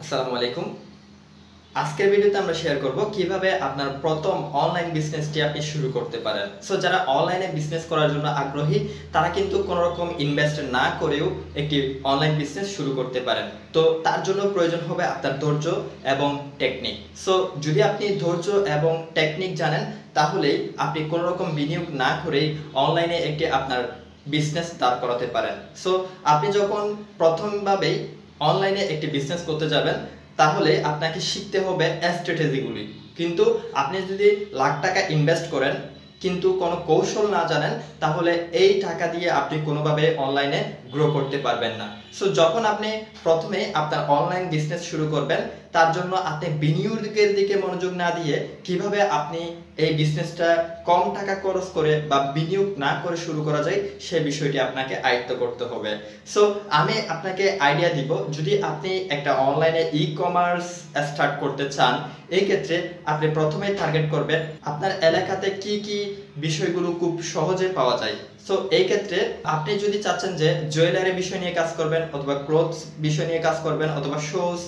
আসসালামু আলাইকুম। আজকের ভিডিওতে আমরা শেয়ার করব কিভাবে আপনার প্রথম অনলাইন বিজনেসটি আপনি শুরু করতে পারেন। সো যারা অনলাইনে বিজনেস করার জন্য আগ্রহী তারা কিন্তু কোনো রকম ইনভেস্ট না করেও একটি অনলাইন বিজনেস শুরু করতে পারেন। তো তার জন্য প্রয়োজন হবে আপনার ধৈর্য এবং টেকনিক। সো যদি আপনি ধৈর্য এবং টেকনিক জানেন তাহলেই আপনি কোনো রকম বিনিয়োগ না করেই অনলাইনে একটি আপনার বিজনেস দাঁড় করাতে পারেন। সো আপনি যখন প্রথমভাবেই অনলাইনে একটি বিজনেস করতে যাবেন তাহলে আপনাকে শিখতে হবে স্ট্র্যাটেজিগুলি। কিন্তু আপনি যদি লাখ টাকা ইনভেস্ট করেন কিন্তু কোনো কৌশল না জানেন তাহলে এই টাকা দিয়ে আপনি কোনোভাবে অনলাইনে গ্রো করতে পারবেন না। সো যখন আপনি প্রথমে আপনার অনলাইন বিজনেস শুরু করবেন তার জন্য আপনি বিনিয়োগের দিকে মনোযোগ না দিয়ে কিভাবে আপনি এই বিজনেসটা কম টাকা খরচ করে বা বিনিয়োগ না করে শুরু করা যায় সেই বিষয়টি আপনাকে আয়ত্ত করতে হবে। সো আমি আপনাকে আইডিয়া দিব, যদি আপনি একটা অনলাইনে ই কমার্স স্টার্ট করতে চান এই ক্ষেত্রে আপনি প্রথমে টার্গেট করবেন আপনার এলাকাতে কি কি বিষয়গুলো খুব সহজে পাওয়া যায়। সো এই ক্ষেত্রে আপনি যদি চাচ্ছেন যে জুয়েলারি বিষয় নিয়ে কাজ করবেন অথবা ক্লোথস বিষয় নিয়ে কাজ করবেন অথবা শুজ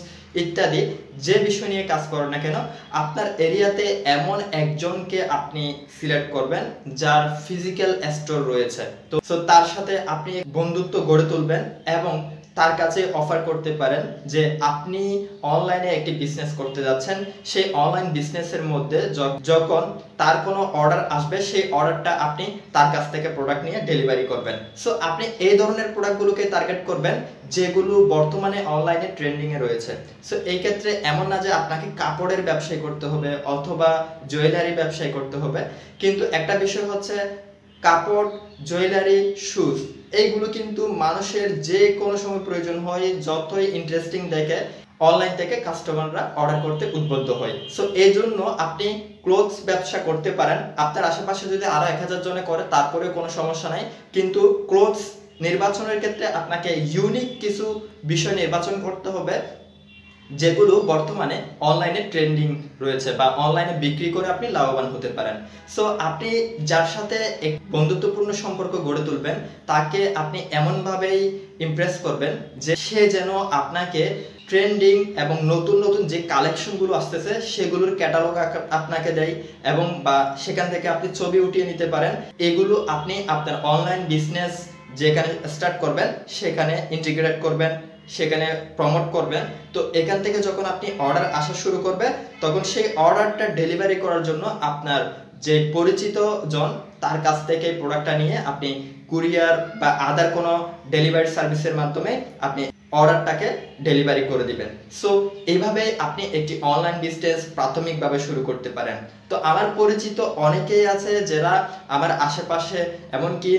ইত্যাদি যে বিষয় নিয়ে কাজ করেন না কেন আপনার এরিয়াতে এমন একজনকে আপনি সিলেক্ট করবেন যার ফিজিক্যাল স্টোর রয়েছে। তো সো তার সাথে আপনি বন্ধুত্ব গড়ে তুলবেন এবং তার কাছে অফার করতে পারেন যে আপনি অনলাইনে একটি বিজনেস করতে যাচ্ছেন, সেই অনলাইন বিজনেসের মধ্যে যখন তার কোনো অর্ডার আসবে সেই অর্ডারটা আপনি তার কাছ থেকে প্রোডাক্ট নিয়ে ডেলিভারি করবেন। সো আপনি এই ধরনের প্রোডাক্টগুলোকে টার্গেট করবেন যেগুলো বর্তমানে অনলাইনে ট্রেন্ডিংয়ে রয়েছে। সো এই ক্ষেত্রে এমন না যে আপনাকে কাপড়ের ব্যবসায় করতে হবে অথবা জুয়েলারি ব্যবসায় করতে হবে, কিন্তু একটা বিষয় হচ্ছে কাপড়, জুয়েলারি, শুজ এইগুলো কিন্তু মানুষের যে কোনো সময় প্রয়োজন হয়, যতই ইন্টারেস্টিং দেখে অনলাইন থেকে কাস্টমাররা অর্ডার করতে উদ্বুদ্ধ হয়। সো এই জন্য আপনি ক্লোথস ব্যবসা করতে পারেন। আপনার আশেপাশে যদি আরো 1000 জনে করে তারপরেও কোনো সমস্যা নাই, কিন্তু ক্লোথস নির্বাচনের ক্ষেত্রে আপনাকে ইউনিক কিছু বিষয় নির্বাচন করতে হবে যেগুলো বর্তমানে অনলাইনে ট্রেন্ডিং রয়েছে বা অনলাইনে বিক্রি করে আপনি লাভবান হতে পারেন। সো আপনি যার সাথে এক বন্ধুত্বপূর্ণ সম্পর্ক গড়ে তুলবেন তাকে আপনি এমনভাবেই ইমপ্রেস করবেন যে সে যেন আপনাকে ট্রেন্ডিং এবং নতুন নতুন যে কালেকশনগুলো আসতেছে সেগুলোর ক্যাটালগ আপনাকে দেয় এবং বা সেখান থেকে আপনি ছবি উঠিয়ে নিতে পারেন। এগুলো আপনি আপনার অনলাইন বিজনেস যেখানে স্টার্ট করবেন সেখানে ইন্টিগ্রেট করবেন, সেখানে প্রমোট করবেন। তো এখান থেকে যখন আপনি অর্ডার আসা শুরু করবে তখন সেই অর্ডারটা ডেলিভারি করার জন্য আপনার যে পরিচিত জন তার কাছ থেকে প্রোডাক্টটা নিয়ে আপনি কুরিয়ার বা আদার কোনো ডেলিভারি সার্ভিসের মাধ্যমে আপনি অর্ডারটাকে ডেলিভারি করে দিবেন। সো এইভাবে আপনি একটি অনলাইন বিজনেস প্রাথমিকভাবে শুরু করতে পারেন। তো আমার পরিচিত অনেকেই আছে যারা আমার আশেপাশে এমনকি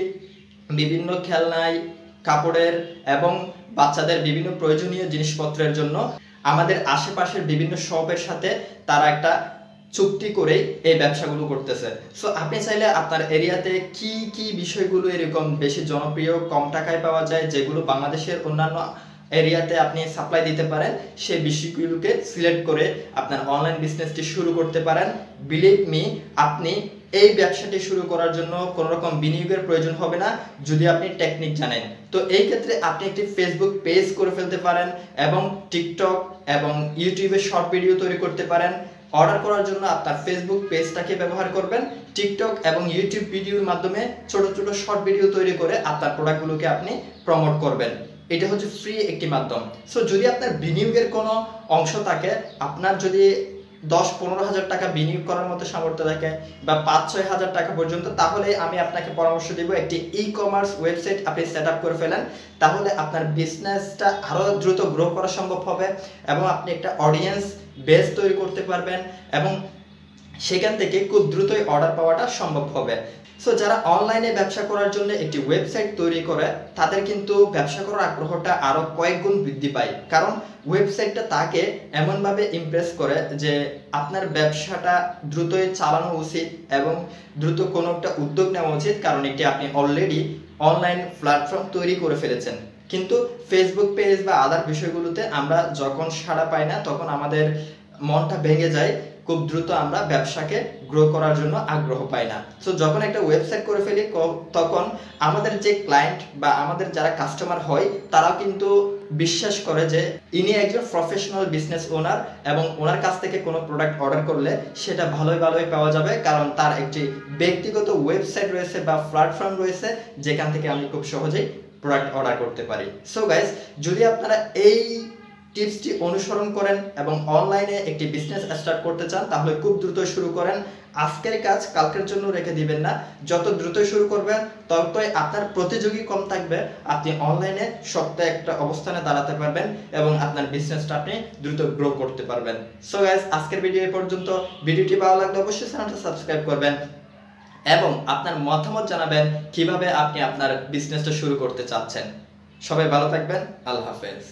বিভিন্ন খেলনায়, কাপড়ের এবং বাচ্চাদের বিভিন্ন প্রয়োজনীয় জিনিসপত্রের জন্য আমাদের আশেপাশের বিভিন্ন শপের সাথে তারা একটা চুক্তি করে এই ব্যবসাগুলো করতেছে। সো আপনি চাইলে আপনার এরিয়াতে কি কি বিষয়গুলো এরকম বেশি জনপ্রিয়, কম টাকায় পাওয়া যায়, যেগুলো বাংলাদেশের অন্যান্য এরিয়াতে আপনি সাপ্লাই দিতে পারেন, সেই বিষয়গুলোকে সিলেক্ট করে আপনার অনলাইন বিজনেসটি শুরু করতে পারেন। বিলিভ মি, আপনি এই ব্যবসাটি শুরু করার জন্য কোনো রকম বিনিয়োগের প্রয়োজন হবে না যদি আপনি টেকনিক জানেন। তো এই ক্ষেত্রে আপনি একটি ফেসবুক পেজ করে ফেলতে পারেন এবং টিকটক এবং ইউটিউবে শর্ট ভিডিও তৈরি করতে পারেন। অর্ডার করার জন্য আপনার ফেসবুক পেজটাকে ব্যবহার করবেন, টিকটক এবং ইউটিউব ভিডিওর মাধ্যমে ছোট ছোট শর্ট ভিডিও তৈরি করে আপনার প্রোডাক্টগুলোকে আপনি প্রমোট করবেন। এটা হচ্ছে ফ্রি একটি মাধ্যম। সো যদি আপনার বিনিয়োগের কোনো অংশ থাকে, আপনার যদি 10-15 হাজার টাকা বিনিয়োগ করার মতো সামর্থ্য থাকে বা 5-6 হাজার টাকা পর্যন্ত, তাহলে আমি আপনাকে পরামর্শ দিব একটি ই কমার্স ওয়েবসাইট আপনি সেট আপ করে ফেলেন। তাহলে আপনার বিজনেসটা আরও দ্রুত গ্রো করা সম্ভব হবে এবং আপনি একটা অডিয়েন্স বেস তৈরি করতে পারবেন এবং সেখান থেকে খুব দ্রুতই অর্ডার পাওয়াটা সম্ভব হবে। সো যারা অনলাইনে ব্যবসা করার জন্য একটি ওয়েবসাইট তৈরি করে তাদের কিন্তু ব্যবসা করার আগ্রহটা আরো কয়েক গুণ বৃদ্ধি পায়, কারণ ওয়েবসাইটটা তাকে এমনভাবে ইমপ্রেস করে যে আপনার ব্যবসাটা দ্রুতই চালানো উচিত এবং দ্রুত কোনো একটা উদ্যোগ নেওয়া উচিত, কারণ এটি আপনি অলরেডি অনলাইন প্ল্যাটফর্ম তৈরি করে ফেলেছেন। কিন্তু ফেসবুক পেজ বা আদার বিষয়গুলোতে আমরা যখন সাড়া পাই না তখন আমাদের মনটা ভেঙে যায়, খুব দ্রুত আমরা ব্যবসাকে গ্রো করার জন্য আগ্রহ পাই না। সো যখন একটা ওয়েবসাইট করে ফেলি তখন আমাদের যে ক্লায়েন্ট বা আমাদের যারা কাস্টমার হয় তারাও কিন্তু বিশ্বাস করে যে ইনি একজন প্রফেশনাল বিজনেস ওনার এবং ওনার কাছ থেকে কোনো প্রোডাক্ট অর্ডার করলে সেটা ভালোই পাওয়া যাবে, কারণ তার একটি ব্যক্তিগত ওয়েবসাইট রয়েছে বা প্ল্যাটফর্ম রয়েছে যেখান থেকে আমি খুব সহজেই প্রোডাক্ট অর্ডার করতে পারি। সো গাইস, যদি আপনারা এই টিপসটি অনুসরণ করেন এবং অনলাইনে একটি বিজনেস স্টার্ট করতে চান তাহলে খুব দ্রুত শুরু করেন। আজকের কাজ কালকের জন্য রেখে দিবেন না। যত দ্রুত শুরু করবেন ততই আপনার প্রতিযোগী কম থাকবে, আপনি অনলাইনে শক্ত একটা অবস্থানে দাঁড়াতে পারবেন এবং আপনার বিজনেসটা আপনি দ্রুত গ্রো করতে পারবেন। সো গাইস, আজকের ভিডিও এই পর্যন্ত। ভিডিওটি ভালো লাগলে অবশ্যই চ্যানেলটা সাবস্ক্রাইব করবেন এবং আপনার মতামত জানাবেন কিভাবে আপনি আপনার বিজনেসটা শুরু করতে চাচ্ছেন। সবাই ভালো থাকবেন। আল্লাহ হাফেজ।